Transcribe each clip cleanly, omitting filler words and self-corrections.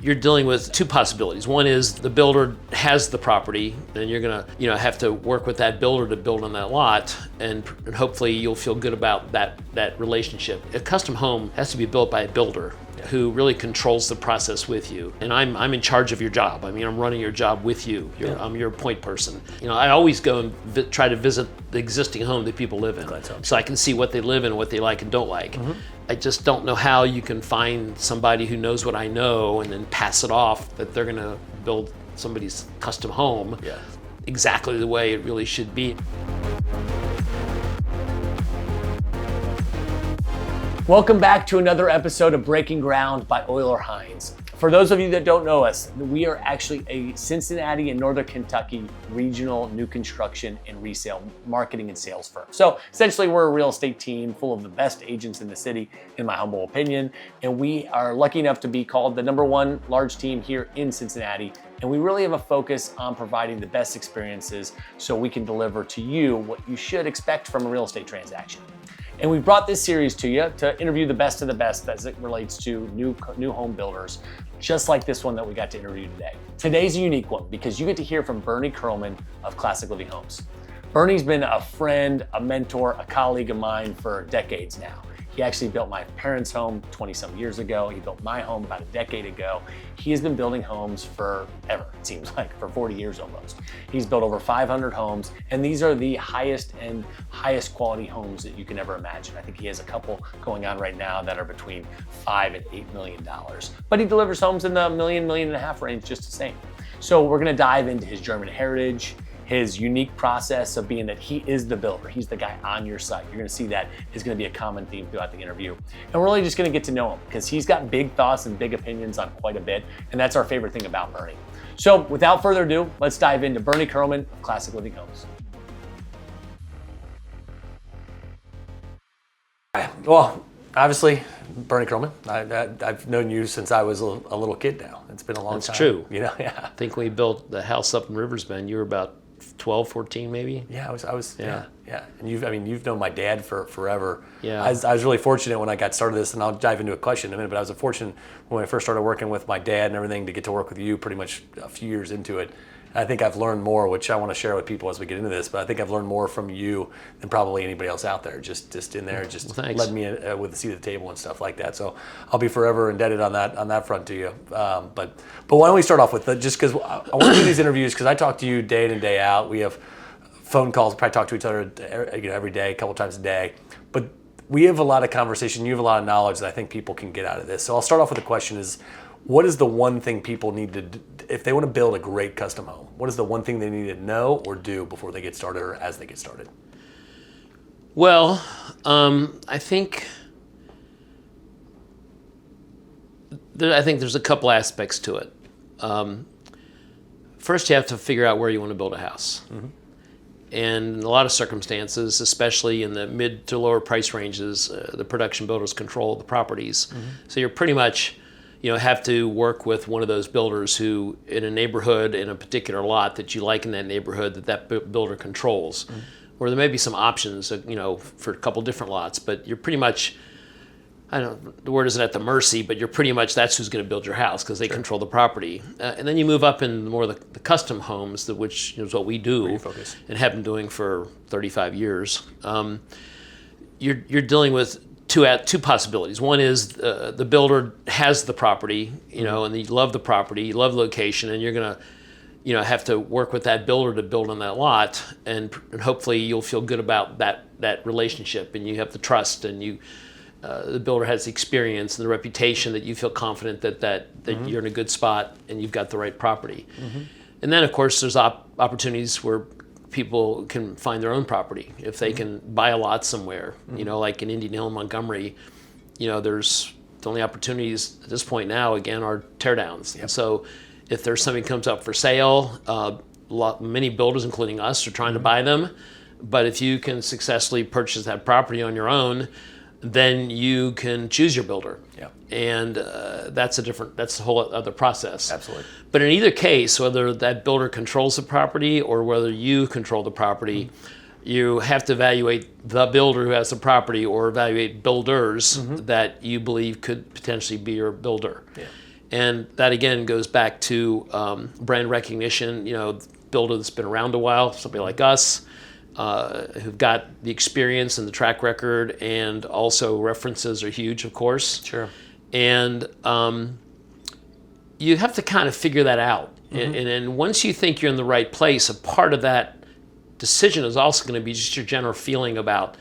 You're dealing with two possibilities. One is the builder has the property, and you're gonna, have to work with that builder to build on that lot, and hopefully you'll feel good about that relationship. A custom home has to be built by a builder who really controls the process with you. And I'm in charge of your job. I mean, I'm running your job with you. I'm your point person. I always go and try to visit the existing home that people live in, so I can see what they live in, what they like and don't like. Mm-hmm. I just don't know how you can find somebody who knows what I know and then pass it off that they're gonna build somebody's custom home exactly the way it really should be. Welcome back to another episode of Breaking Ground by Euler Heinz. For those of you that don't know us, we are actually a Cincinnati and Northern Kentucky regional new construction and resale marketing and sales firm. So essentially we're a real estate team full of the best agents in the city, in my humble opinion. And we are lucky enough to be called the #1 large team here in Cincinnati. And we really have a focus on providing the best experiences so we can deliver to you what you should expect from a real estate transaction. And we brought this series to you to interview the best of the best as it relates to new home builders, just like this one that we got to interview today. Today's a unique one because you get to hear from Bernie Curlman of Classic Living Homes. Bernie's been a friend, a mentor, a colleague of mine for decades now. He actually built my parents' home 20-some years ago. He built my home about a decade ago. He has been building homes forever, it seems like, for 40 years almost. He's built over 500 homes, and these are the highest quality homes that you can ever imagine. I think he has a couple going on right now that are between $5 and $8 million. But he delivers homes in the $1.5 million range just the same. So we're gonna dive into his German heritage, his unique process of being that he is the builder. He's the guy on your site. You're gonna see that is gonna be a common theme throughout the interview. And we're really just gonna get to know him because he's got big thoughts and big opinions on quite a bit. And that's our favorite thing about Bernie. So without further ado, let's dive into Bernie Curlman of Classic Living Homes. Well, obviously, Bernie Curlman. I've known you since I was a little kid now. It's been a long time. That's true. I think we built the house up in Rivers Bend. You were about 12, 14 maybe? Yeah, I was. Yeah. And you've known my dad for forever. Yeah. I was really fortunate when I got started this, and I'll dive into a question in a minute, but I was fortunate when I first started working with my dad and everything to get to work with you pretty much a few years into it. I think I've learned more, which I want to share with people as we get into this, but I think I've learned more from you than probably anybody else out there, just in there, led me with the seat at the table and stuff like that. So I'll be forever indebted on that front to you. But why don't we start off with just because I want to do these interviews because I talk to you day in and day out. We have phone calls, probably talk to each other every day, a couple times a day. But we have a lot of conversation. You have a lot of knowledge that I think people can get out of this. So I'll start off with the question is, what is the one thing people need to do if they want to build a great custom home? What is the one thing they need to know or do before they get started or as they get started? Well, I think there's a couple aspects to it. First, you have to figure out where you want to build a house. Mm-hmm. And in a lot of circumstances, especially in the mid to lower price ranges, the production builders control the properties. Mm-hmm. So you're pretty much have to work with one of those builders who, in a neighborhood, in a particular lot that you like in that neighborhood, that builder controls. Mm-hmm. Or there may be some options, for a couple different lots, but you're pretty much, the word isn't at the mercy, but you're pretty much, that's who's going to build your house because they control the property. And then you move up in more the custom homes, which is what we do and have been doing for 35 years. You're dealing with two possibilities. One is the builder has the property, and you love the property, you love the location, and you're gonna, have to work with that builder to build on that lot, and hopefully you'll feel good about that relationship, and you have the trust, and the builder has the experience and the reputation that you feel confident that you're in a good spot and you've got the right property. Mm-hmm. And then of course there's opportunities where people can find their own property if they can buy a lot somewhere, like in Indian Hill, Montgomery, there's the only opportunities at this point now, again, are teardowns. Yep. And so if there's something comes up for sale, many builders, including us, are trying to buy them. But if you can successfully purchase that property on your own, then you can choose your builder. Yeah. And that's a whole other process. Absolutely. But in either case, whether that builder controls the property or whether you control the property, you have to evaluate the builder who has the property or evaluate builders that you believe could potentially be your builder. Yeah. And that again goes back to brand recognition. Builder that's been around a while, somebody like us, who've got the experience and the track record, and also references are huge, of course. Sure. And you have to kind of figure that out. And once you think you're in the right place, a part of that decision is also going to be just your general feeling about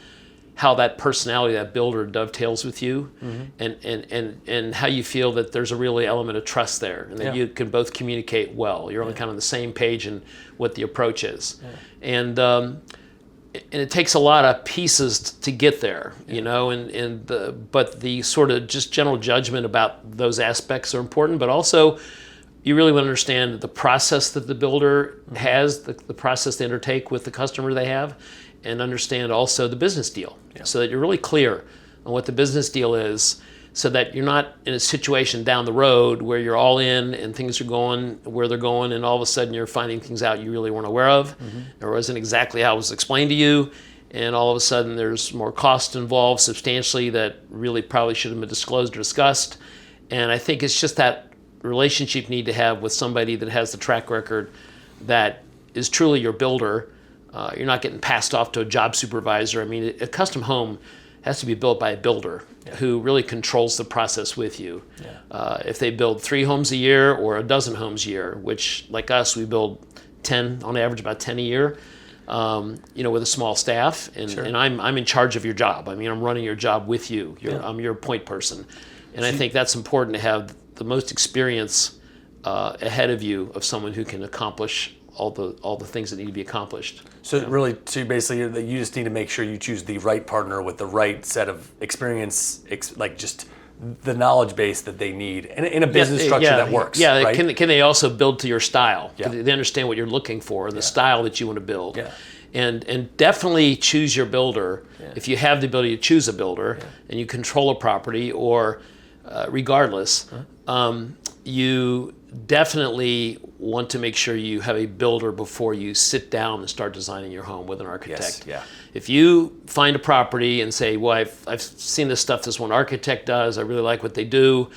how that personality, that builder, dovetails with you, and how you feel that there's a really element of trust there, and that you can both communicate well. You're on kind of the same page in what the approach is. And it takes a lot of pieces to get there, but the sort of just general judgment about those aspects are important, but also you really want to understand the process that the builder has, the process they undertake with the customer they have, and understand also the business deal, so that you're really clear on what the business deal is, so that you're not in a situation down the road where you're all in and things are going where they're going, and all of a sudden you're finding things out you really weren't aware of, or wasn't exactly how it was explained to you, and all of a sudden there's more cost involved substantially that really probably should have been disclosed or discussed. And I think it's just that relationship you need to have with somebody that has the track record, that is truly your builder. You're not getting passed off to a job supervisor. I mean, a custom home has to be built by a builder who really controls the process with you. If they build 3 homes a year or a dozen homes a year, which like us, we build 10, on average about 10 a year, with a small staff, and I'm in charge of your job. I mean, I'm running your job with you. I'm your point person. And I think that's important to have the most experience ahead of you of someone who can accomplish all the things that need to be accomplished. So basically, you just need to make sure you choose the right partner with the right set of experience, like just the knowledge base that they need in a business structure that works. Yeah, right? Can they also build to your style? They understand what you're looking for and the style that you want to build. And definitely choose your builder. If you have the ability to choose a builder and you control a property, or regardless, you definitely want to make sure you have a builder before you sit down and start designing your home with an architect. If you find a property and say, well, I've seen this stuff this one architect does, I really like what they do,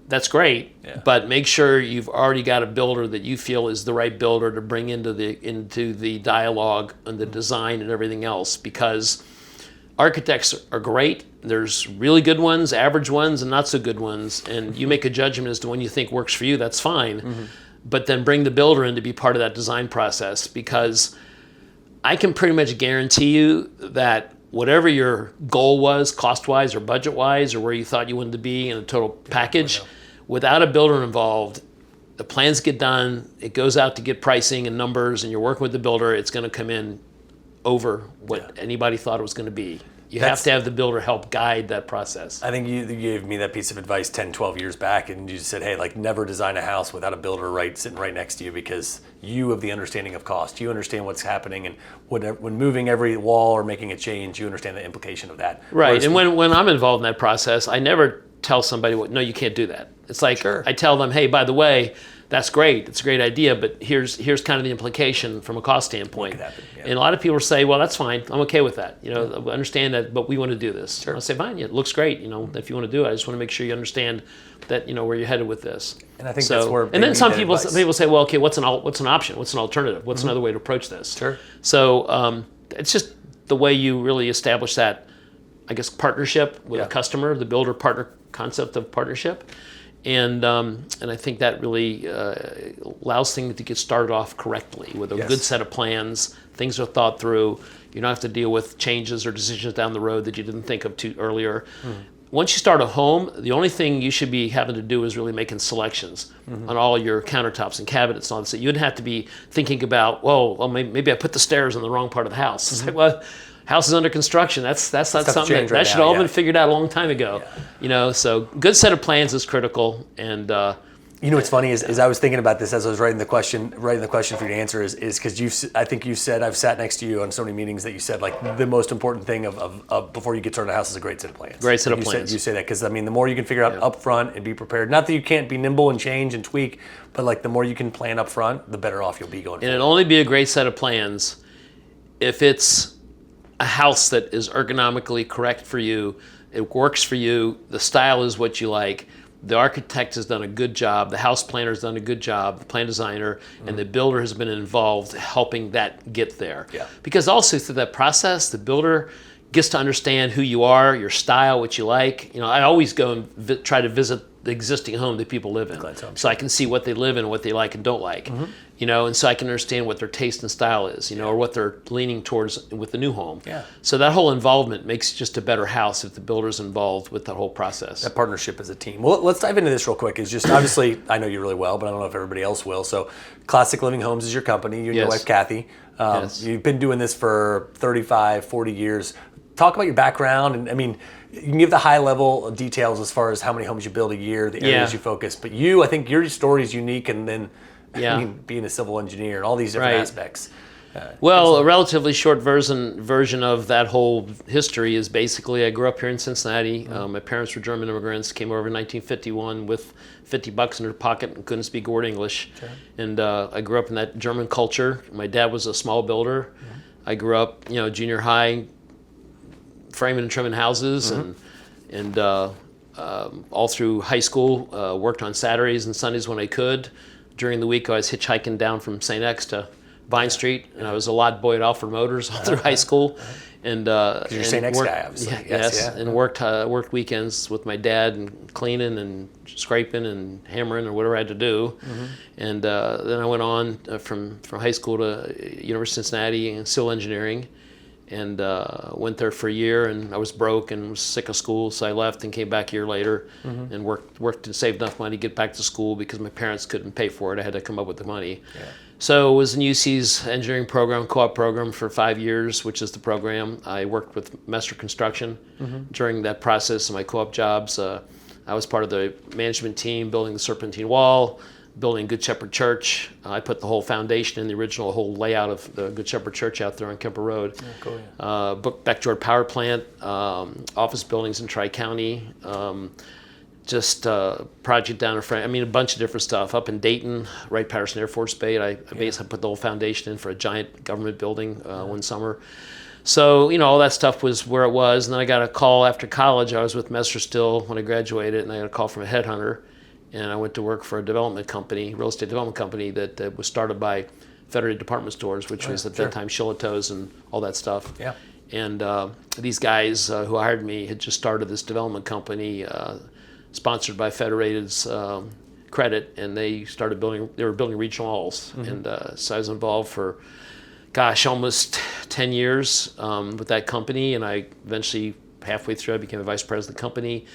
that's great, but make sure you've already got a builder that you feel is the right builder to bring into the dialogue and the design and everything else, because architects are great. There's really good ones, average ones, and not so good ones. And you make a judgment as to when you think works for you, that's fine. But then bring the builder in to be part of that design process, because I can pretty much guarantee you that whatever your goal was, cost-wise or budget-wise, or where you thought you wanted to be in a total package, without a builder involved, the plans get done, it goes out to get pricing and numbers, and you're working with the builder, it's going to come in over what anybody thought it was going to be. You have to have the builder help guide that process. I think you gave me that piece of advice 10, 12 years back, and you said, hey, never design a house without a builder sitting right next to you, because you have the understanding of cost. You understand what's happening, and when moving every wall or making a change, you understand the implication of that. Right, and when I'm involved in that process, I never tell somebody, no, you can't do that. It's like, I tell them, hey, by the way, that's great. It's a great idea, but here's kind of the implication from a cost standpoint. And a lot of people say, well, that's fine. I'm okay with that. I understand that, but we want to do this. I'll say, fine, it looks great. If you want to do it, I just want to make sure you understand that, where you're headed with this. And I think that's where. And then some people say, well, okay, what's an option? What's an alternative? What's another way to approach this? So it's just the way you really establish that, I guess, partnership with a customer, the builder partner concept of partnership. And I think that really allows things to get started off correctly with a good set of plans. Things are thought through. You don't have to deal with changes or decisions down the road that you didn't think of too earlier. Once you start a home, the only thing you should be having to do is really making selections on all your countertops and cabinets and all that. So you'd have to be thinking about, well, maybe I put the stairs in the wrong part of the house. It's like, well, house is under construction. That's not something that should all have been figured out a long time ago. So good set of plans is critical. And what's funny is I was thinking about this as I was writing the question for you to answer is because I think you said, I've sat next to you on so many meetings that you said the most important thing of before you get started on a house is a great set of plans. Great set of plans. You say that because the more you can figure out up front and be prepared. Not that you can't be nimble and change and tweak, but the more you can plan up front, the better off you'll be going. And it'll only be a great set of plans if it's a house that is ergonomically correct for you, it works for you, the style is what you like, the architect has done a good job, the house planner has done a good job, the plan designer, and the builder has been involved helping that get there. Yeah. Because also through that process, the builder gets to understand who you are, your style, what you like. You know, I always go and try to visit the existing home that people live in, so I can see what they live in and what they like and don't like. You know, and so I can understand what their taste and style is, you know, or what they're leaning towards with the new home. Yeah. So that whole involvement makes just a better house if the builder's involved with that whole process. That partnership as a team. Well, let's dive into this real quick. It's just, obviously, I know you really well, but I don't know if everybody else will. So Classic Living Homes is your company, you and your Yes. wife, Kathy. Yes. You've been doing this for 35, 40 years. Talk about your background, and I mean, you can give the high level details as far as how many homes you build a year, the areas you focus, but I think your story is unique, and then I mean, being a civil engineer and all these different aspects. Well, a relatively short version of that whole history is basically I grew up here in Cincinnati. My parents were German immigrants, came over in 1951 with $50 in their pocket and couldn't speak a word English. Okay. And I grew up in that German culture. My dad was a small builder. I grew up, you know, junior high, framing and trimming houses, and all through high school, worked on Saturdays and Sundays when I could. During the week, I was hitchhiking down from St. X to Vine Street, and I was a lot boy at Alfred Motors all through high school. And you're St. X guy, obviously. And worked weekends with my dad and cleaning and scraping and hammering or whatever I had to do. And then I went on from high school to University of Cincinnati in civil engineering, and went there for a year, and I was broke and was sick of school, so I left and came back a year later and worked and saved enough money to get back to school because my parents couldn't pay for it. I had to come up with the money. So I was in UC's engineering program, co-op program for 5 years, which is the program. I worked with Messer Construction during that process of my co-op jobs. I was part of the management team building the Serpentine Wall, building Good Shepherd Church. I put the whole foundation in the original whole layout of the Good Shepherd Church out there on Kemper Road. Backyard power plant, office buildings in Tri-County, just project down in front. I mean, a bunch of different stuff. Up in Dayton, Wright-Patterson Air Force Base, I basically put the whole foundation in for a giant government building one summer. So, you know, all that stuff was where it was. And then I got a call after college. I was with Messer still when I graduated, and I got a call from a headhunter. And I went to work for a development company, real estate development company that was started by Federated department stores, which was at that time Shillito's and all that stuff. And these guys who hired me had just started this development company sponsored by Federated's credit, and they were building regional halls. And so I was involved for, almost 10 years with that company, and I eventually, halfway through, I became a vice president of the company.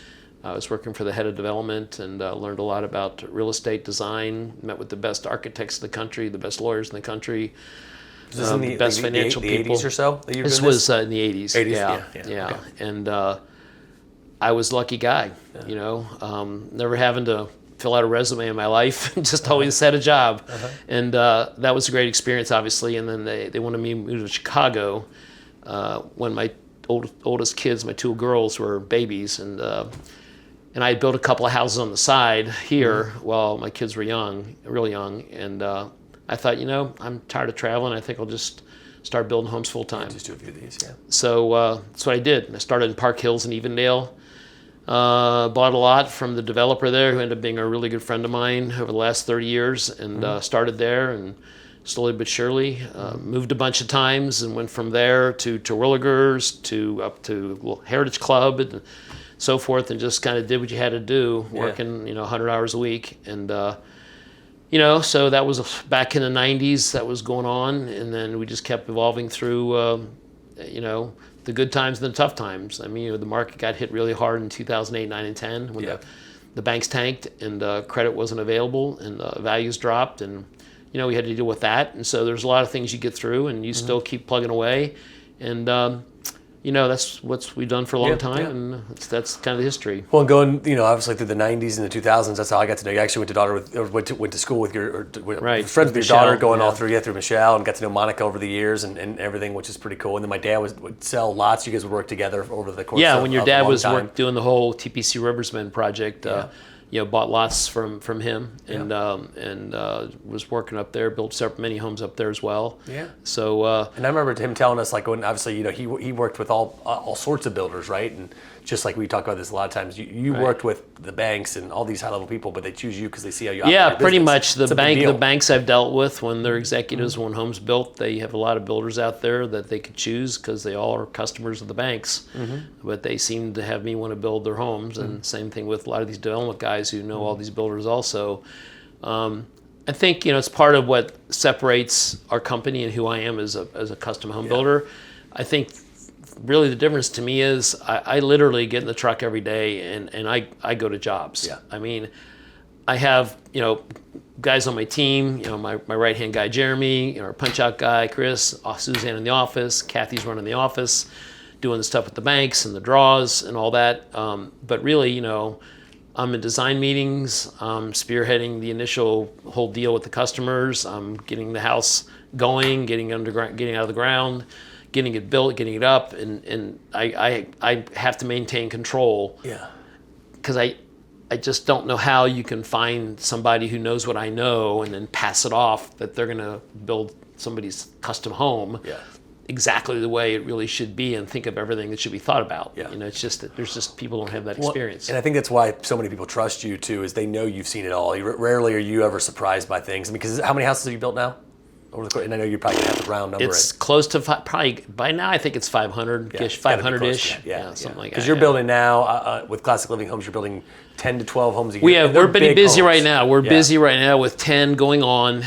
I was working for the head of development and learned a lot about real estate design, met with the best architects in the country, the best lawyers in the country, the best financial people. 80s or so? This was in the 80s. 80s, yeah. Okay. And I was a lucky guy, you know, never having to fill out a resume in my life, just always had a job. And that was a great experience, obviously. And then they wanted me to move to Chicago when my oldest kids, my two girls, were babies. And I had built a couple of houses on the side here while my kids were young, really young. And I thought, you know, I'm tired of traveling. I think I'll just start building homes full time. Just do a few of these, So that's what I did. I started in Park Hills in Evendale. Bought a lot from the developer there, who ended up being a really good friend of mine over the last 30 years, and started there, and slowly but surely moved a bunch of times, and went from there to Terwilligers, to up to Heritage Club, and so forth, and just kind of did what you had to do, working 100 hours a week. And so that was back in the 90s that was going on, and then we just kept evolving through the good times and the tough times. I mean, the market got hit really hard in 2008, 9, and 10 when the banks tanked and credit wasn't available, and values dropped, and we had to deal with that. And so there's a lot of things you get through, and you still keep plugging away, and that's what we've done for a long time, and that's kind of the history. Well, going, obviously through the 90s and the 2000s, that's how I got to know you. I actually went to school with friends with your daughter, going all through Michelle, and got to know Monica over the years and everything, which is pretty cool. And then my dad would sell lots. You guys would work together over the course of when your dad was time. doing the whole TPC Riversman project, bought lots from him, and was working up there, built many homes up there as well. Yeah. So and I remember him telling us, like, when obviously he worked with all sorts of builders, right? And just like we talk about this a lot of times, you right. worked with the banks and all these high level people, but they choose you because they see how you operate. Yeah, pretty much. The banks I've dealt with, when they're executives, when homes built, they have a lot of builders out there that they could choose because they all are customers of the banks. But they seem to have me want to build their homes, and same thing with a lot of these development guys who know all these builders also. I think it's part of what separates our company and who I am as a custom home builder. I think really the difference to me is I literally get in the truck every day and I go to jobs. Yeah. I mean, I have guys on my team. My right hand guy Jeremy, our punch out guy Chris, Suzanne in the office, Kathy's running the office, doing the stuff with the banks and the draws and all that. But really, I'm in design meetings, I'm spearheading the initial whole deal with the customers, I'm getting the house going, getting out of the ground, getting it built, getting it up, and I have to maintain control. Yeah. Because I just don't know how you can find somebody who knows what I know and then pass it off that they're gonna build somebody's custom home exactly the way it really should be and think of everything that should be thought about. Yeah. It's just that there's just people don't have that experience. And I think that's why so many people trust you too, is they know you've seen it all. Rarely are you ever surprised by things. I mean, because how many houses have you built now? And I know you're probably gonna have to round number. It's close to probably by now. I think it's 500-ish, 500-ish, something like that. Because you're building now with Classic Living Homes, you're building 10 to 12 homes a year. We're pretty busy right now. We're busy right now with 10 going on,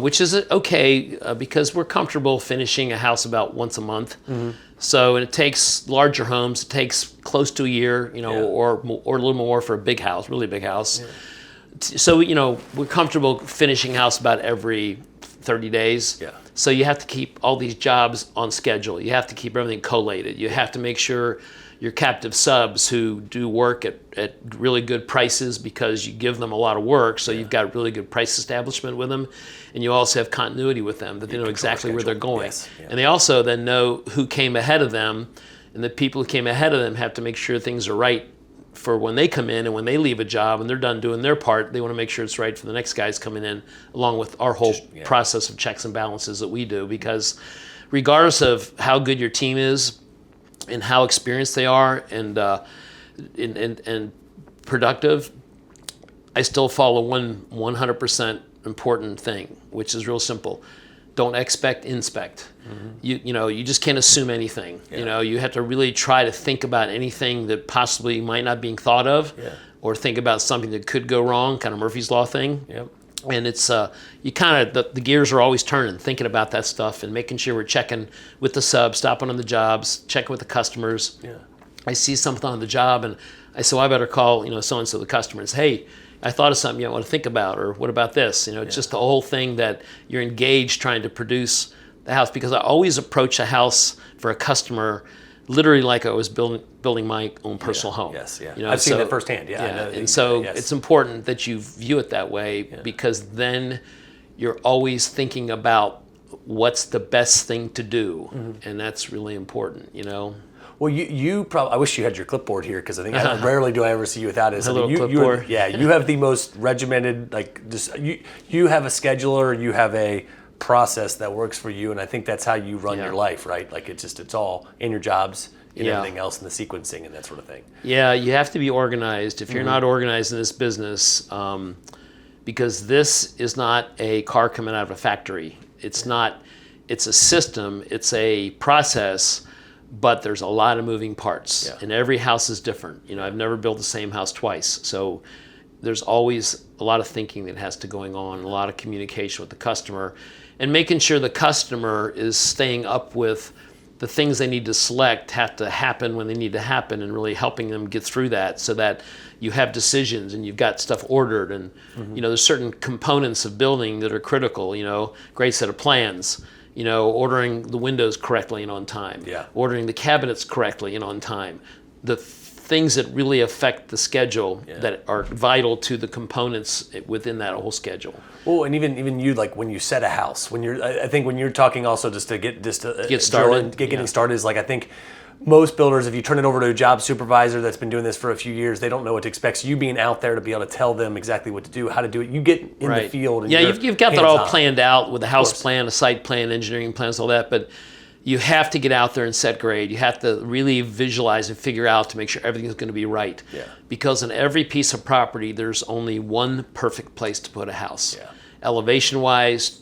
which is okay because we're comfortable finishing a house about once a month. So and it takes larger homes. It takes close to a year, or a little more for a big house, really big house. So we're comfortable finishing house about every 30 days. Yeah. So you have to keep all these jobs on schedule. You have to keep everything collated. You have to make sure your captive subs who do work at really good prices because you give them a lot of work. So you've got really good price establishment with them. And you also have continuity with them, that they know exactly where they're going. Yes. Yeah. And they also then know who came ahead of them. And the people who came ahead of them have to make sure things are right for when they come in and when they leave a job and they're done doing their part. They want to make sure it's right for the next guys coming in, along with our whole process of checks and balances that we do. Because regardless of how good your team is and how experienced they are and productive, I still follow one 100% important thing, which is real simple. Don't expect, inspect. You just can't assume anything. You have to really try to think about anything that possibly might not be thought of, or think about something that could go wrong, kind of Murphy's Law thing. And it's you kind of the gears are always turning, thinking about that stuff and making sure we're checking with the subs, stopping on the jobs, checking with the customers. I see something on the job and I say, well, I better call so and so the customer and say, hey, I thought of something you want to think about, or what about this? It's just the whole thing that you're engaged trying to produce the house, because I always approach a house for a customer literally like I was building my own personal home. I've seen that firsthand. And so it's important that you view it that way, because then you're always thinking about what's the best thing to do, and that's really important. Well, you probably. I wish you had your clipboard here, because I think rarely do I ever see you without it. A little clipboard. You have the most regimented. You have a scheduler. You have a process that works for you, and I think that's how you run your life, right? Like it's all in your jobs, and everything else, and the sequencing and that sort of thing. Yeah, you have to be organized. If you're not organized in this business, because this is not a car coming out of a factory. It's not. It's a system. It's a process. But there's a lot of moving parts, and every house is different. I've never built the same house twice, so there's always a lot of thinking that has to going on, a lot of communication with the customer, and making sure the customer is staying up with the things they need to select have to happen when they need to happen, and really helping them get through that, so that you have decisions and you've got stuff ordered, and there's certain components of building that are critical. Great set of plans. Ordering the windows correctly and on time, ordering the cabinets correctly and on time, the things that really affect the schedule that are vital to the components within that whole schedule. Well, and even you, like when you set a house, I think when you're talking also just to get started, getting started is like, I think most builders, if you turn it over to a job supervisor that's been doing this for a few years, they don't know what to expect. So you being out there to be able to tell them exactly what to do, how to do it, you get in the field. And you've got that all planned out with a house plan, a site plan, engineering plans, all that. But you have to get out there and set grade. You have to really visualize and figure out to make sure everything's going to be right. Yeah. Because in every piece of property, there's only one perfect place to put a house. Yeah. Elevation-wise,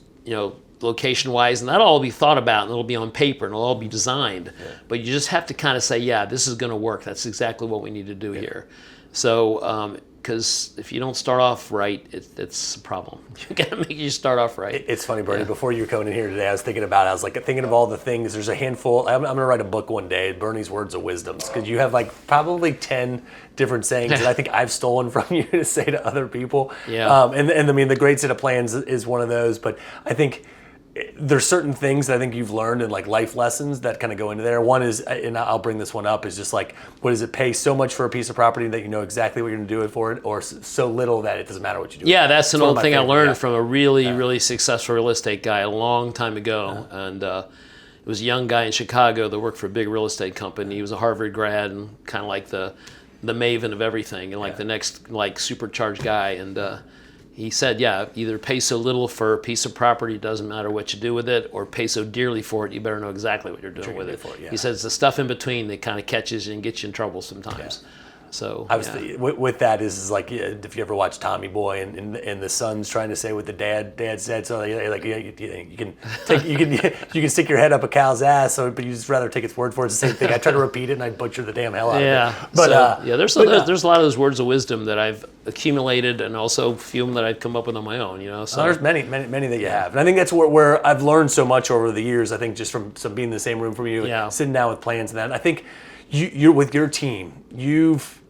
location-wise, and that'll all be thought about, and it'll be on paper, and it'll all be designed. Yeah. But you just have to kind of say, yeah, this is going to work. That's exactly what we need to do here. So, because if you don't start off right, it's a problem. You got to make you start off right. It's funny, Bernie. Before you were coming in here today, I was thinking of all the things. There's a handful. I'm going to write a book one day, Bernie's Words of Wisdoms, because you have probably 10 different sayings that I think I've stolen from you to say to other people. Yeah. And I mean, the great set of plans is one of those. But I think there's certain things that I think you've learned in life lessons that kind of go into there. One is, and I'll bring this one up, is just what does it pay so much for a piece of property that you know exactly what you're going to do it for it, or so little that it doesn't matter what you do. Yeah, that's an old thing I learned from a really successful real estate guy a long time ago. Yeah. And it was a young guy in Chicago that worked for a big real estate company. He was a Harvard grad and kind of like the maven of everything and the next supercharged guy. And he said, either pay so little for a piece of property, it doesn't matter what you do with it, or pay so dearly for it, you better know exactly what you're doing with it. He says the stuff in between that kind of catches you and gets you in trouble sometimes. Yeah. So with that is if you ever watch Tommy Boy and the son's trying to say what the dad said, so you can stick your head up a cow's ass, but you just rather take its word for it. It's the same thing. I try to repeat it and I butcher the damn hell out of it. But there's a lot of those words of wisdom that I've accumulated, and also a few of them that I've come up with on my own. So there's many that you have, and I think that's where I've learned so much over the years. I think just from being in the same room from you, sitting down with plans and that. And I think you're with your team.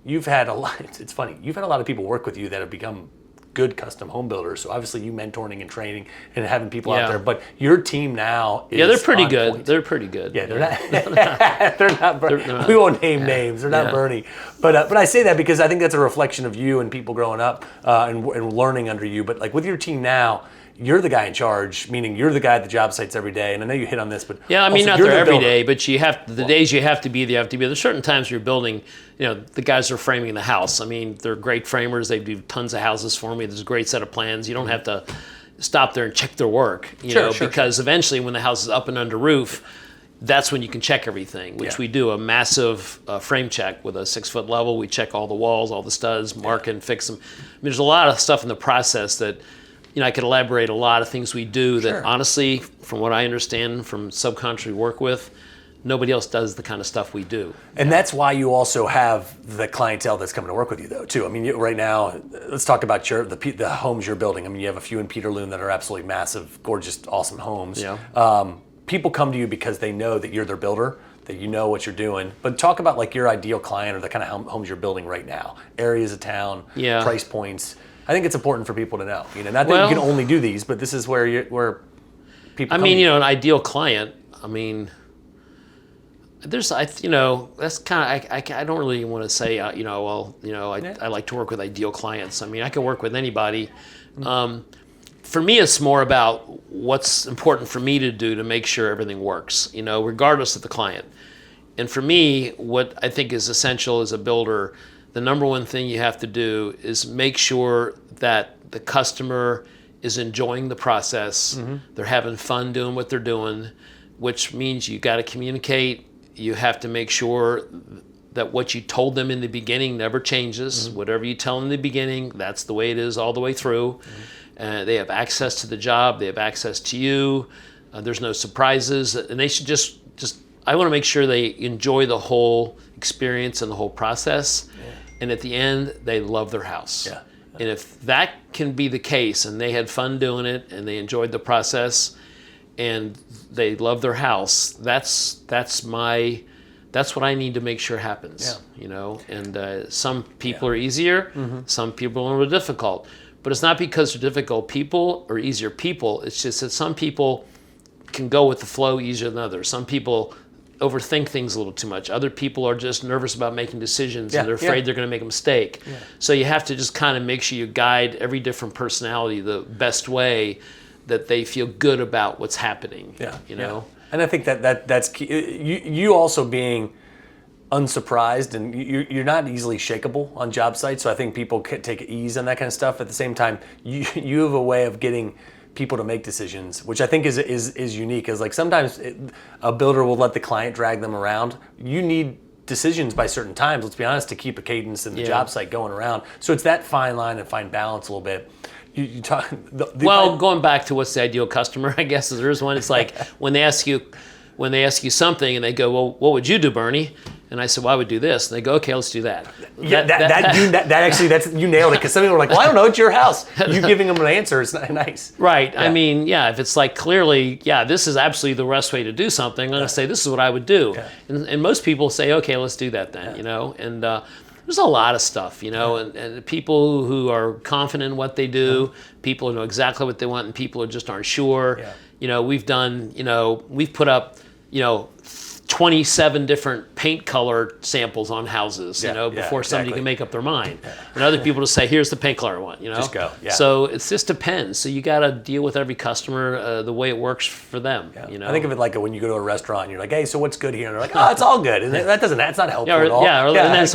You've had a lot. It's funny. You've had a lot of people work with you that have become good custom home builders. So obviously you mentoring and training and having people out there. But your team now is they're pretty good. Point. They're pretty good. Yeah, they're not. We won't name names. They're not Bernie. But I say that because I think that's a reflection of you and people growing up and learning under you. But with your team now, you're the guy in charge, meaning you're the guy at the job sites every day. And I know you hit on this, but I mean, not there every day, but you have the days you have to be there. There's certain times you're building. The guys are framing the house. I mean, they're great framers. They do tons of houses for me. There's a great set of plans. You don't have to stop there and check their work, because eventually when the house is up and under roof, that's when you can check everything, which we do a massive frame check with a 6-foot level. We check all the walls, all the studs, mark and fix them. I mean, there's a lot of stuff in the process that I could elaborate a lot of things we do that honestly, from what I understand from subcontractors we work with, nobody else does the kind of stuff we do. And that's why you also have the clientele that's coming to work with you, though, too. I mean, right now, let's talk about the homes you're building. I mean, you have a few in Peterloon that are absolutely massive, gorgeous, awesome homes. Yeah. People come to you because they know that you're their builder, that you know what you're doing. But talk about your ideal client or the kind of homes you're building right now. Areas of town, price points. I think it's important for people to know. Not that you can only do these, but this is where people. I mean, an ideal client. I mean, that's kind of I don't really want to say I like to work with ideal clients. I mean, I can work with anybody. For me, it's more about what's important for me to do to make sure everything works. Regardless of the client. And for me, what I think is essential as a builder, the number one thing you have to do is make sure that the customer is enjoying the process. Mm-hmm. They're having fun doing what they're doing, which means you got to communicate. You have to make sure that what you told them in the beginning never changes. Mm-hmm. Whatever you tell them in the beginning, that's the way it is all the way through. Mm-hmm. They have access to the job. They have access to you. There's no surprises. And they should just I want to make sure they enjoy the whole experience and the whole process. Yeah. And at the end, they love their house. Yeah. And if that can be the case, and they had fun doing it, and they enjoyed the process, and they love their house, that's what I need to make sure happens. Yeah. And some people are easier, some people are more difficult. But it's not because they're difficult people or easier people. It's just that some people can go with the flow easier than others. Some people overthink things a little too much. Other people are just nervous about making decisions and they're afraid they're going to make a mistake. Yeah. So you have to just kind of make sure you guide every different personality the best way that they feel good about what's happening. Yeah. And I think that's key. You also being unsurprised, and you're not easily shakeable on job sites. So I think people can take ease on that kind of stuff. At the same time, you have a way of getting people to make decisions, which I think is unique. Is like sometimes a builder will let the client drag them around. You need decisions by certain times, let's be honest, to keep a cadence in the job site going around. So it's that fine line and fine balance a little bit. You talk. Going back to what's the ideal customer, I guess there is one. It's like when they ask you something and they go, well, what would you do, Bernie? And I said, well, I would do this. And they go, okay, let's do that. Yeah, you nailed it. Because some people are like, well, I don't know, it's your house. You giving them an answer is not nice. Right. Yeah. I mean, if it's like clearly, this is absolutely the best way to do something, I'm going to say, this is what I would do. Yeah. And most people say, okay, let's do that then, And there's a lot of stuff, and people who are confident in what they do, people who know exactly what they want, and people who just aren't sure. Yeah. We've done, we've put up, 27 different paint color samples on houses, before somebody can make up their mind. Yeah. And other people just say, here's the paint color I want, Just go. Yeah. So it just depends. So you got to deal with every customer the way it works for them, I think of it like when you go to a restaurant and you're like, hey, so what's good here? And they're like, oh, it's all good. And that's not helpful at all. Yeah, and then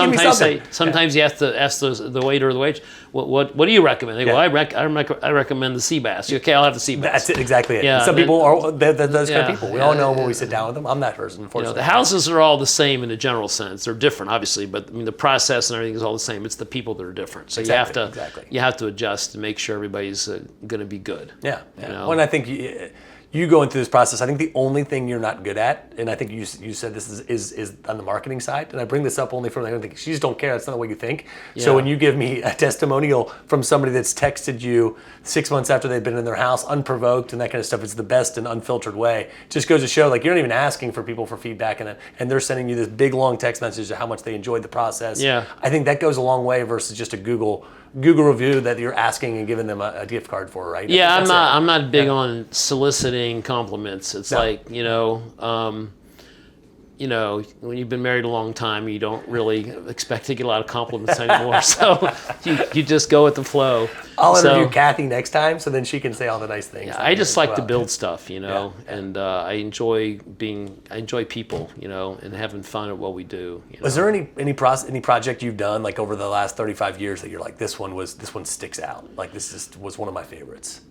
sometimes you have to ask the waiter or the waitress, what do you recommend? They go, I recommend the sea bass. Okay, I'll have the sea bass. That's it, exactly it. Yeah, some people are those kind of people. We all know when we sit down with them. I'm that person, unfortunately. The houses are all the same in a general sense. They're different, obviously, but I mean the process and everything is all the same. It's the people that are different. So you have to adjust to make sure everybody's going to be good. Yeah. Well, and I think you going through this process, I think the only thing you're not good at, and I think you said this is on the marketing side, and I bring this up only from I don't think you just don't care. That's not the way you think. Yeah. So when you give me a testimonial from somebody that's texted you 6 months after they've been in their house, unprovoked and that kind of stuff, it's the best and unfiltered way. It just goes to show, like, you're not even asking for people for feedback, and they're sending you this big long text message of how much they enjoyed the process. Yeah. I think that goes a long way versus just a Google review that you're asking and giving them a gift card for, right? Yeah, I'm not big on soliciting compliments. It's like, when you've been married a long time, you don't really expect to get a lot of compliments anymore. So you just go with the flow. I'll interview Kathy next time, so then she can say all the nice things. Yeah, I just like to build stuff, and I enjoy people, and having fun at what we do. Was there any project you've done like over the last 35 years that you're like, this one sticks out, like this was one of my favorites?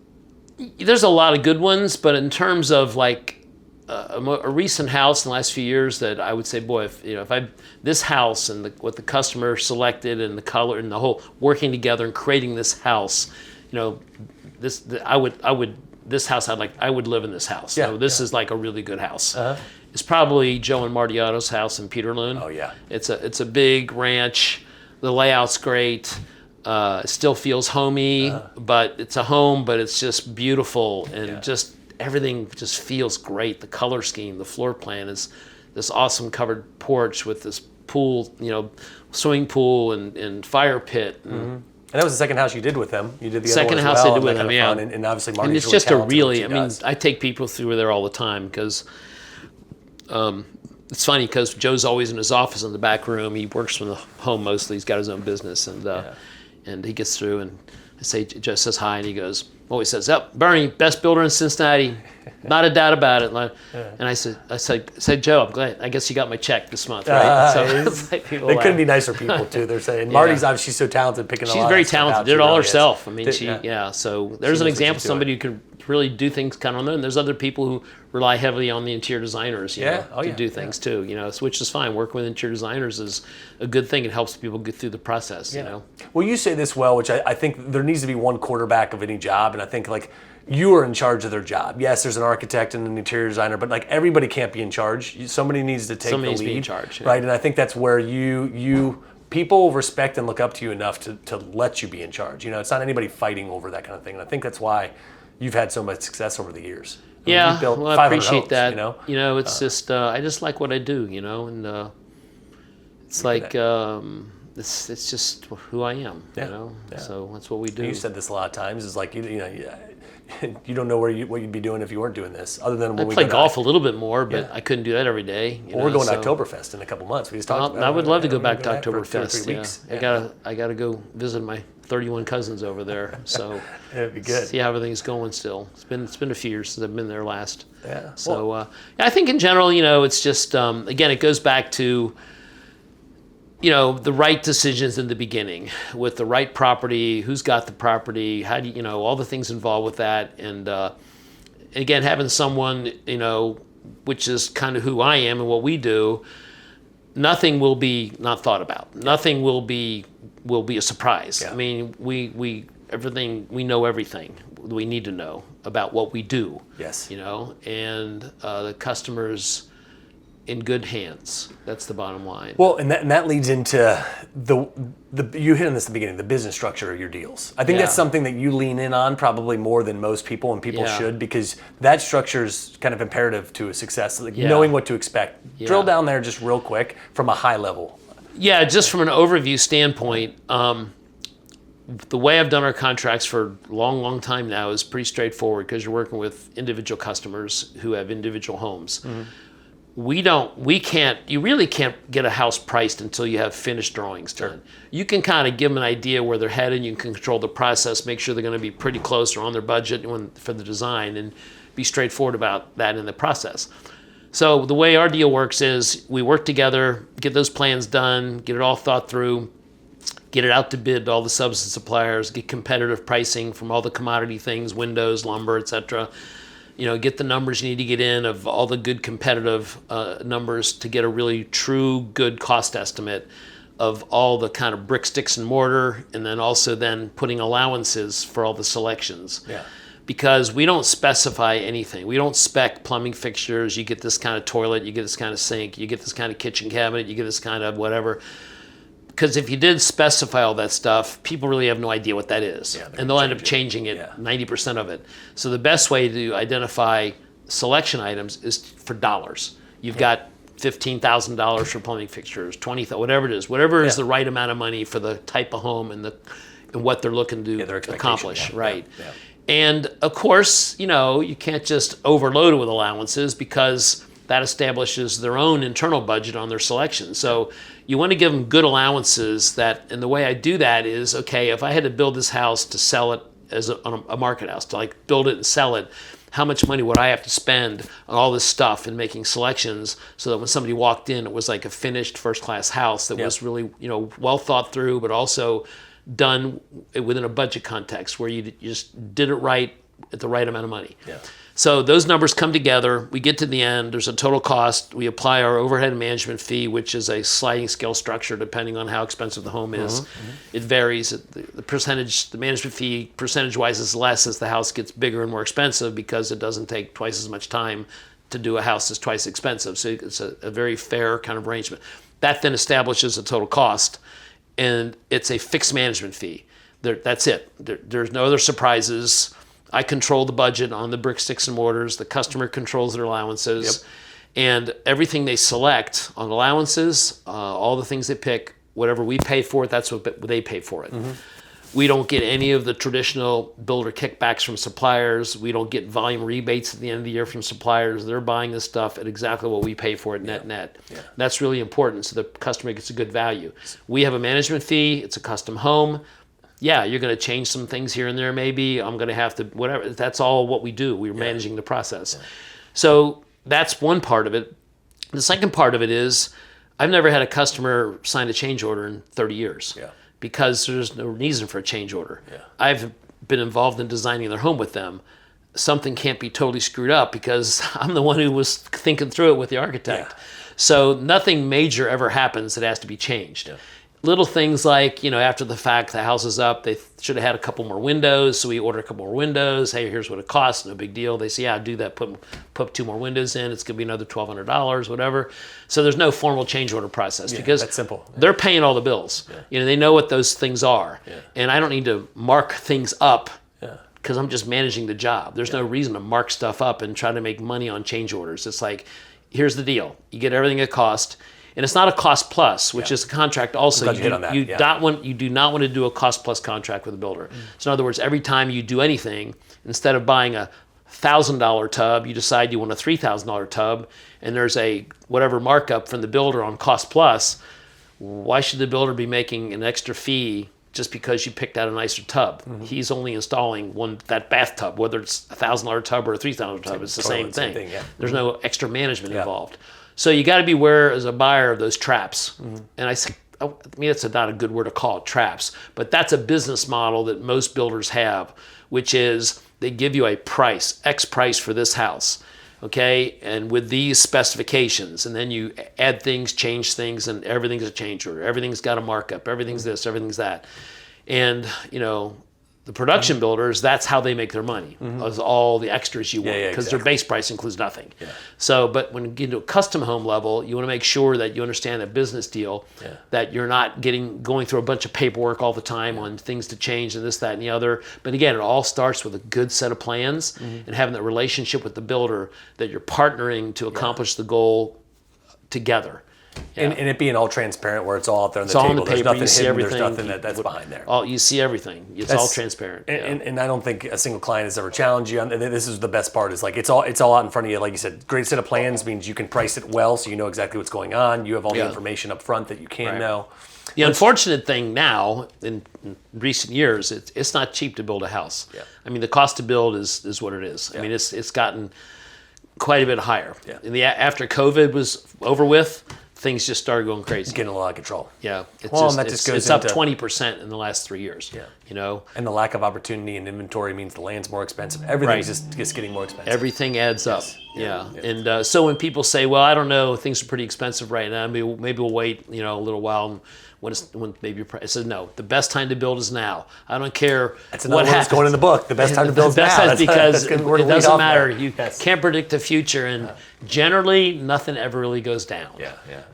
There's a lot of good ones, but in terms of like a recent house in the last few years that I would say, boy, if this house and what the customer selected and the color and the whole working together and creating this house, I would live in this house. Yeah, so this is like a really good house. Uh-huh. It's probably Joe and Marty Otto's house in Peterloon. Oh yeah, it's a big ranch. The layout's great. It still feels homey, but it's a home, but it's just beautiful and just. Everything just feels great. The color scheme, the floor plan is this awesome covered porch with this pool, swimming pool and fire pit. And that was the second house you did with them. You did the second other one house as well, I did with them, yeah. And obviously Marty's and it's really just I take people through there all the time because it's funny because Joe's always in his office in the back room. He works from the home mostly. He's got his own business and he gets through and Joe says hi and he goes, always says, Bernie, best builder in Cincinnati, not a doubt about it. And I said, Joe, I'm glad. I guess you got my check this month, right? They couldn't be nicer people too. They're saying Marty's obviously she's so talented picking. She's very talented. Did it all herself. I mean, So there's an example of somebody who can really do things kind of on their own. There's other people who rely heavily on the interior designers, to do things too. Which is fine. Working with interior designers is a good thing. It helps people get through the process. Well, you say this well, which I think there needs to be one quarterback of any job, and I think like you are in charge of their job. Yes, there's an architect and an interior designer, but like everybody can't be in charge. Somebody needs to take the lead, be in charge, right? And I think that's where you people respect and look up to you enough to let you be in charge. It's not anybody fighting over that kind of thing, and I think that's why you've had so much success over the years. Yeah, I appreciate that. It's just I just like what I do, and it's like it's just who I am, So that's what we do. You said this a lot of times. Is like you don't know what you'd be doing if you weren't doing this, other than when I play golf a little bit more, but I couldn't do that every day. We're going to Oktoberfest in a couple months. We just talked about. I would love to go back to Oktoberfest. 3 weeks. I gotta go visit my 31 cousins over there. So it'd be good. See how everything's going still. It's been a few years since I've been there last. Yeah. So I think in general, it's just again, it goes back to the right decisions in the beginning with the right property, who's got the property, how do all the things involved with that. And again, having someone, which is kind of who I am and what we do, nothing will be not thought about. Nothing will be a surprise. Yeah. I mean, we know everything we need to know about what we do. Yes. And the customer's in good hands. That's the bottom line. Well, and that leads into the you hit on this at the beginning, the business structure of your deals. I think that's something that you lean in on probably more than most people, and people should, because that structure is kind of imperative to a success, like knowing what to expect. Yeah. Drill down there just real quick from a high level. Yeah, just from an overview standpoint, the way I've done our contracts for a long, long time now is pretty straightforward, because you're working with individual customers who have individual homes. Mm-hmm. You really can't get a house priced until you have finished drawings done. Sure. You can kind of give them an idea where they're headed. You can control the process, make sure they're going to be pretty close or on their budget for the design, and be straightforward about that in the process. So the way our deal works is we work together, get those plans done, get it all thought through, get it out to bid to all the subs and suppliers, get competitive pricing from all the commodity things, windows, lumber, etc. Get the numbers you need to get in of all the good competitive numbers to get a really true good cost estimate of all the kind of brick, sticks, and mortar, and then also putting allowances for all the selections. Yeah. Because we don't specify anything. We don't spec plumbing fixtures. You get this kind of toilet, you get this kind of sink, you get this kind of kitchen cabinet, you get this kind of whatever. Because if you did specify all that stuff, people really have no idea what that is. Yeah, and they'll end up changing it, 90% of it. So the best way to identify selection items is for dollars. You've got $15,000 for plumbing fixtures, $20,000, whatever it is. Whatever is the right amount of money for the type of home and what they're looking to accomplish. Yeah. Right. Yeah. And of course, you can't just overload it with allowances, because that establishes their own internal budget on their selection. So you want to give them good allowances and the way I do that is, okay, if I had to build this house to sell it as a market house, to build it and sell it, how much money would I have to spend on all this stuff and making selections so that when somebody walked in, it was like a finished first-class house that was really, well thought through, but also done within a budget context where you just did it right at the right amount of money. Yeah. So those numbers come together, we get to the end, there's a total cost, we apply our overhead and management fee, which is a sliding scale structure depending on how expensive the home is. Mm-hmm. It varies. The management fee percentage-wise is less as the house gets bigger and more expensive, because it doesn't take twice as much time to do a house that's twice expensive. So it's a very fair kind of arrangement. That then establishes a total cost, and it's a fixed management fee. That's it. There's no other surprises. I control the budget on the brick, sticks, and mortars. The customer controls their allowances. Yep. And everything they select on allowances, all the things they pick, whatever we pay for it, that's what they pay for it. Mm-hmm. We don't get any of the traditional builder kickbacks from suppliers. We don't get volume rebates at the end of the year from suppliers. They're buying this stuff at exactly what we pay for it net. Yeah. That's really important, so the customer gets a good value. We have a management fee. It's a custom home. Yeah, you're going to change some things here and there maybe. I'm going to have to, whatever. That's all what we do. We're managing the process. Yeah. So that's one part of it. The second part of it is I've never had a customer sign a change order in 30 years because there's no reason for a change order. Yeah. I've been involved in designing their home with them. Something can't be totally screwed up because I'm the one who was thinking through it with the architect. Yeah. So nothing major ever happens that has to be changed. Yeah. Little things like, after the fact, the house is up, they should have had a couple more windows, so we order a couple more windows. Hey, here's what it costs, no big deal. They say, yeah, do that, put 2 more windows in, it's going to be another $1,200, whatever. So there's no formal change order process because that's simple. They're paying all the bills. Yeah. They know what those things are. Yeah. And I don't need to mark things up because I'm just managing the job. There's no reason to mark stuff up and try to make money on change orders. It's like, here's the deal. You get everything at cost. And it's not a cost plus, which is a contract also. You do not want to do a cost plus contract with a builder. So in other words, every time you do anything, instead of buying a $1,000 tub, you decide you want a $3,000 tub, and there's a whatever markup from the builder on cost plus. Why should the builder be making an extra fee just because you picked out a nicer tub? Mm-hmm. He's only installing that bathtub, whether it's a $1,000 tub or a $3,000 tub. It's the same thing. There's no extra management involved. So you got to be aware as a buyer of those traps. Mm-hmm. And I mean, it's not a good word to call it traps, but that's a business model that most builders have, which is they give you a price, X price for this house, okay, and with these specifications, and then you add things, change things, and everything's a change order. Everything's got a markup. Everything's this, everything's that. And, the production builders, that's how they make their money, is all the extras you want, because their base price includes nothing. Yeah. So, but when you get into a custom home level, you want to make sure that you understand that business deal, that you're not going through a bunch of paperwork all the time on things to change and this, that, and the other. But again, it all starts with a good set of plans and having that relationship with the builder that you're partnering to accomplish the goal together. Yeah. And it being all transparent, where it's all out there on the table. There's nothing hidden. There's nothing that's behind there. You see everything. It's all transparent. And I don't think a single client has ever challenged you. And this is the best part. Is like it's all out in front of you. Like you said, great set of plans means you can price it well, so you know exactly what's going on. You have all the information up front that you can know. The unfortunate thing now, in recent years, it's not cheap to build a house. Yeah. I mean, the cost to build is what it is. Yeah. I mean, it's gotten quite a bit higher. Yeah. After COVID was over with, things just started going crazy. It's getting a lot out of control. Yeah. It's up 20% in the last 3 years. Yeah. And the lack of opportunity and inventory means the land's more expensive. Everything's just getting more expensive. Everything adds up. Yeah. And so when people say, well, I don't know, things are pretty expensive right now, maybe we'll wait, a little while and when maybe your price. I said, no, the best time to build is now. I don't care That's what happens. Going in the book. The best time to build is now. Because it doesn't matter. You can't predict the future, and generally nothing ever really goes down.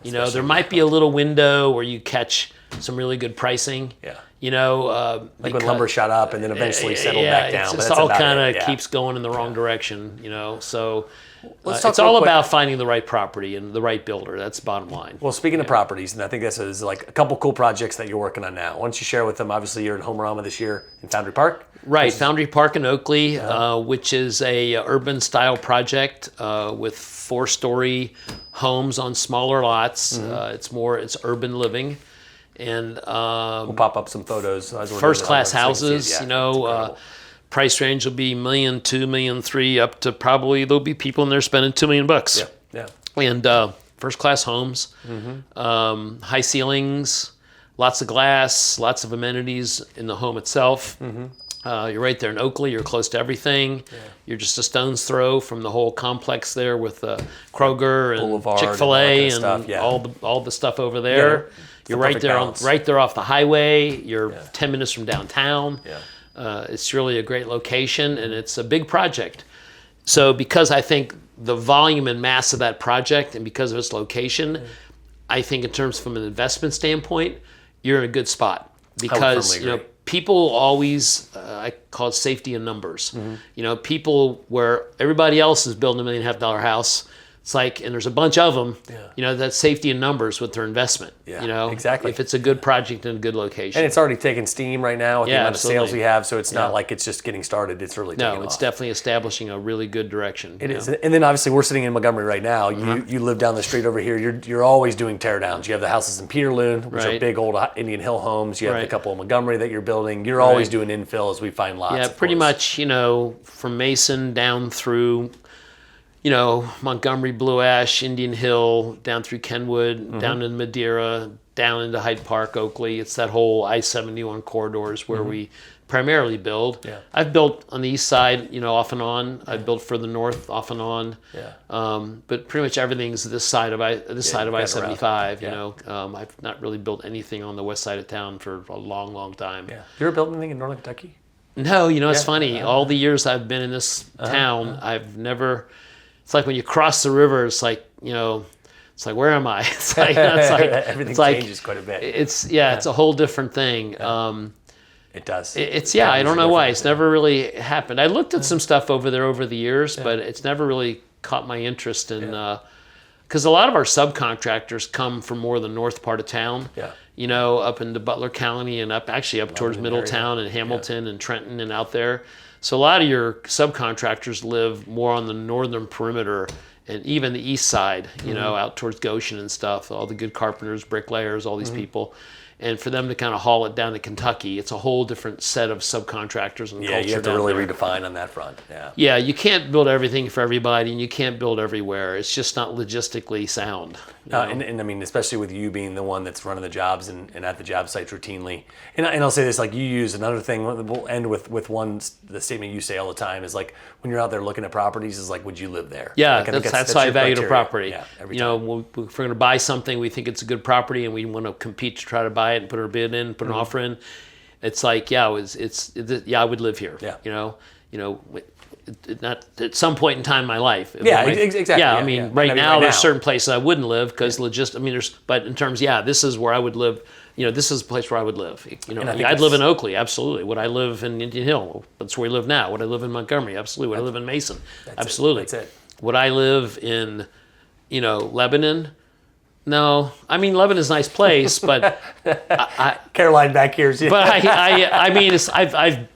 There might be a little window where you catch some really good pricing. Like when lumber shot up and then eventually settled back down. It all kind of keeps going in the wrong direction. So. It's all about finding the right property and the right builder. That's the bottom line. Well, speaking of properties, and I think this is like a couple cool projects that you're working on now. Why don't you share with them? Obviously, you're in Homerama this year in Foundry Park. Right, Foundry Park in Oakley, which is a urban style project with 4-story homes on smaller lots. It's urban living. And we'll pop up some photos. First class houses, price range will be $1 million, $2 million, $3 million, up to probably there'll be people in there spending $2 million. Yeah. And first class homes, high ceilings, lots of glass, lots of amenities in the home itself. You're right there in Oakley. You're close to everything. Yeah. You're just a stone's throw from the whole complex there with Kroger and Boulevard Chick-fil-A and all the stuff over there. You're right there off the highway. You're 10 minutes from downtown. Yeah. It's really a great location, and it's a big project. So because I think the volume and mass of that project and because of its location, I think in terms from an investment standpoint, you're in a good spot. Because people always, I call it safety in numbers. People where everybody else is building $1.5 million house, it's like, and there's a bunch of them, that's safety in numbers with their investment. Exactly. If it's a good project in a good location. And it's already taking steam right now with the amount of sales we have, so it's not like it's just getting started. It's really taking off. No, it's definitely establishing a really good direction. It is. And then obviously we're sitting in Montgomery right now. You live down the street over here. You're always doing teardowns. You have the houses in Peterloon, which are big old Indian Hill homes. You have a couple in Montgomery that you're building. You're always doing infill as we find lots. Yeah, pretty much, from Mason down through Montgomery, Blue Ash, Indian Hill, down through Kenwood, down in Madeira, down into Hyde Park, Oakley. It's that whole I-71 corridors where we primarily build. Yeah. I've built on the east side, off and on. I've built further north, off and on. Yeah. But pretty much everything's this side of I-75. I've not really built anything on the west side of town for a long, long time. Yeah. You ever built anything in Northern Kentucky? No, it's funny. All the years I've been in this town, I've never. It's like when you cross the river. It's like it's like, where am I? It's like everything changes quite a bit. It's a whole different thing. It does. I don't know why. It's never really happened. I looked at some stuff over there over the years, but it's never really caught my interest in. Because a lot of our subcontractors come from more the north part of town. Yeah. Up into Butler County and up towards Middletown and Hamilton and Trenton and out there. So a lot of your subcontractors live more on the northern perimeter and even the east side, out towards Goshen and stuff, all the good carpenters, bricklayers, all these people. And for them to kind of haul it down to Kentucky, it's a whole different set of subcontractors and culture. You have to down really there. redefine on that front. Yeah. Yeah, you can't build everything for everybody, and you can't build everywhere. It's just not logistically sound. And I mean, especially with you being the one that's running the jobs and at the job sites routinely. And I'll say this, like you use another thing, we'll end with the statement you say all the time is like, when you're out there looking at properties, is like, would you live there? Yeah, like, that's how I your value the criteria. property. Yeah, every you know, if we're going to buy something, we think it's a good property, and we want to compete to try to buy it and put our bid in, put an offer in. It's like, yeah, I would live here. Yeah. Not at some point in time in my life. Yeah, exactly. Yeah, I mean, right now there's certain places I wouldn't live because but in terms, this is where I would live. This is a place where I would live. I'd live in Oakley, absolutely. Would I live in Indian Hill? That's where we live now. Would I live in Montgomery? Absolutely. Would I live in Mason? Absolutely. That's it. Would I live in, Lebanon? No, I mean Lebanon's a nice place, but Caroline back here. Yeah. But I mean,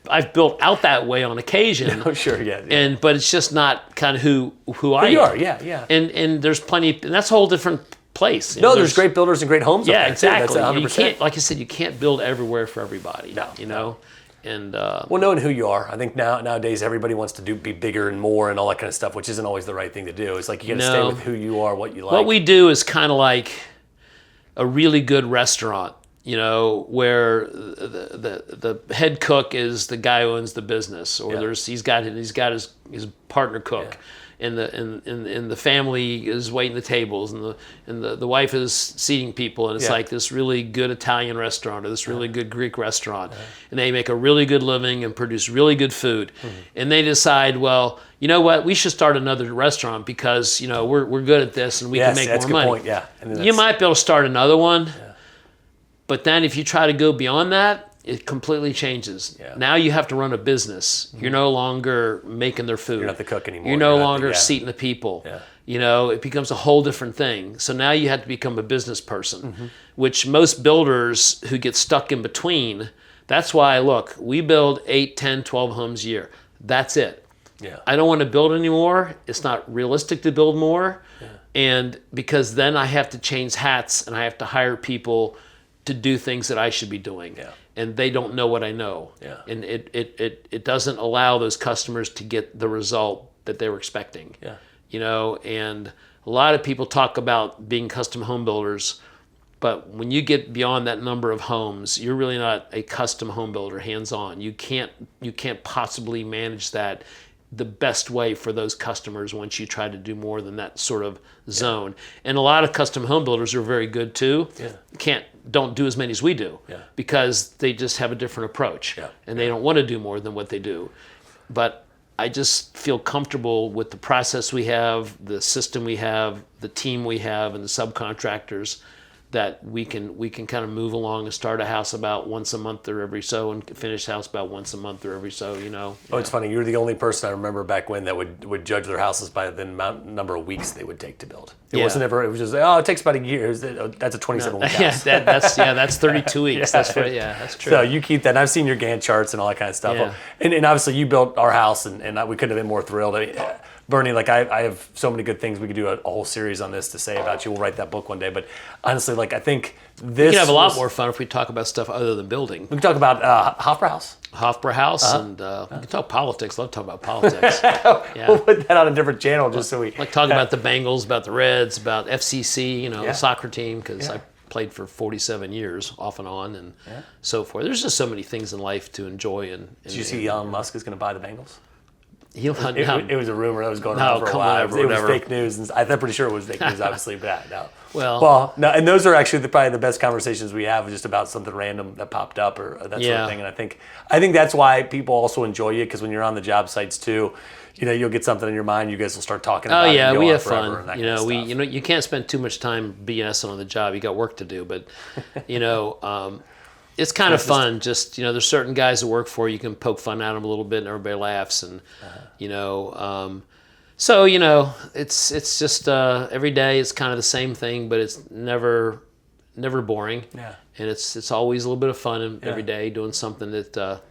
I've built out that way on occasion. Oh, sure, yeah. But it's just not kind of who I am. You are, yeah. And there's plenty, and that's a whole different place. No, there's great builders and great homes. Yeah, up there exactly. Too. That's 100%. You can't, like I said, you can't build everywhere for everybody. No. And well, knowing who you are, I think nowadays everybody wants to be bigger and more and all that kind of stuff, which isn't always the right thing to do. It's like you got to stay with who you are, what you like. What we do is kind of like a really good restaurant, where the head cook is the guy who owns the business, or he's got his partner cook. And the family is waiting the tables, and the wife is seating people, and it's like this really good Italian restaurant or this really good Greek restaurant, and they make a really good living and produce really good food, and they decide, well, you know what, we should start another restaurant because we're good at this and we can make more money. Point. Yeah, you might be able to start another one, but then if you try to go beyond that, it completely changes. Yeah. Now you have to run a business. You're no longer making their food. You're not the cook anymore. You're no longer seating the people. Yeah. It becomes a whole different thing. So now you have to become a business person, which most builders who get stuck in between, that's why, look, we build 8, 10, 12 homes a year. That's it. Yeah. I don't want to build anymore. It's not realistic to build more. Yeah. And because then I have to change hats and I have to hire people to do things that I should be doing. Yeah. And they don't know what I know. Yeah. And it doesn't allow those customers to get the result that they were expecting. Yeah. And a lot of people talk about being custom home builders, but when you get beyond that number of homes, you're really not a custom home builder hands-on. You can't possibly manage that the best way for those customers once you try to do more than that sort of zone. And a lot of custom home builders are very good too. Don't do as many as we do because they just have a different approach and they don't want to do more than what they do. But I just feel comfortable with the process we have, the system we have, the team we have, and the subcontractors that we can kind of move along and start a house about once a month or every so, and finish house about once a month or every so. Oh, it's funny. You're the only person I remember back when that would judge their houses by the number of weeks they would take to build. It wasn't ever. It was just it takes about a year. That's a 27-week house. That's 32 weeks. That's right. Yeah, that's true. So you keep that. And I've seen your Gantt charts and all that kind of stuff. Yeah. And obviously you built our house, and we couldn't have been more thrilled. Bernie, like I have so many good things. We could do a whole series on this to say about you. We'll write that book one day. But honestly, like I think this. We can have a lot more fun if we talk about stuff other than building. We can talk about Hofbräuhaus and we can talk politics. Love talking about politics. We'll put that on a different channel just so we talk about the Bengals, about the Reds, about FCC, the soccer team, because I played for 47 years off and on and so forth. There's just so many things in life to enjoy. Did you see Elon Musk is going to buy the Bengals? It was a rumor that was going around for a while. It was fake news, and I'm pretty sure it was fake news, obviously. But no. Well, no, and those are actually probably the best conversations we have, just about something random that popped up or that sort of thing. And I think that's why people also enjoy you, because when you're on the job sites too, you'll get something in your mind. You guys will start talking about it. Oh yeah, we have fun. You can't spend too much time BSing on the job. You got work to do, but it's kind of fun. Just there's certain guys that work for you. You can poke fun at them a little bit, and everybody laughs. And so it's just every day it's kind of the same thing, but it's never boring. Yeah. And it's always a little bit of fun every day doing something that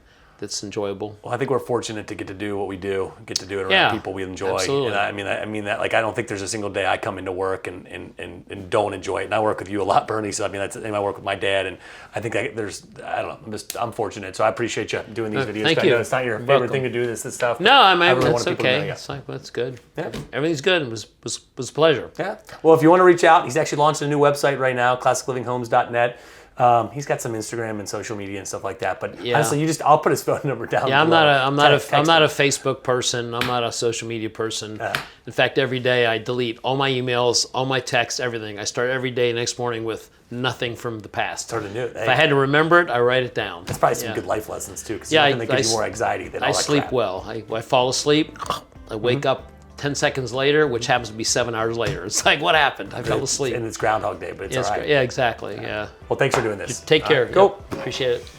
that's enjoyable. Well, I think we're fortunate to get to do what we do, get to do it around people we enjoy. Absolutely. And I mean that, like, I don't think there's a single day I come into work and don't enjoy it. And I work with you a lot, Bernie. So I mean, I work with my dad, and I think I don't know, I'm fortunate. So I appreciate you doing these videos. Thank I you. know it's not your favorite thing to do, this stuff. No, I mean, really that's want people to know okay. you. It's like, that's good. Yeah. Everything's good. It was a pleasure. Yeah. Well, if you want to reach out, he's actually launched a new website right now, classiclivinghomes.net. He's got some Instagram and social media and stuff like that. But honestly, I'll put his phone number down. Yeah, below. I'm not a Facebook person. I'm not a social media person. In fact, every day I delete all my emails, all my texts, everything. I start every day next morning with nothing from the past. Start anew. If I had to remember it, I write it down. That's probably some good life lessons too, because Yeah, nothing that gives you more anxiety than all I that sleep crap. well. I fall asleep. I wake up 10 seconds later, which happens to be 7 hours later. It's like, what happened? I fell asleep. And it's Groundhog Day, but it's all right. Yeah, exactly. Yeah. Well, thanks for doing this. Take care. Go. Appreciate it.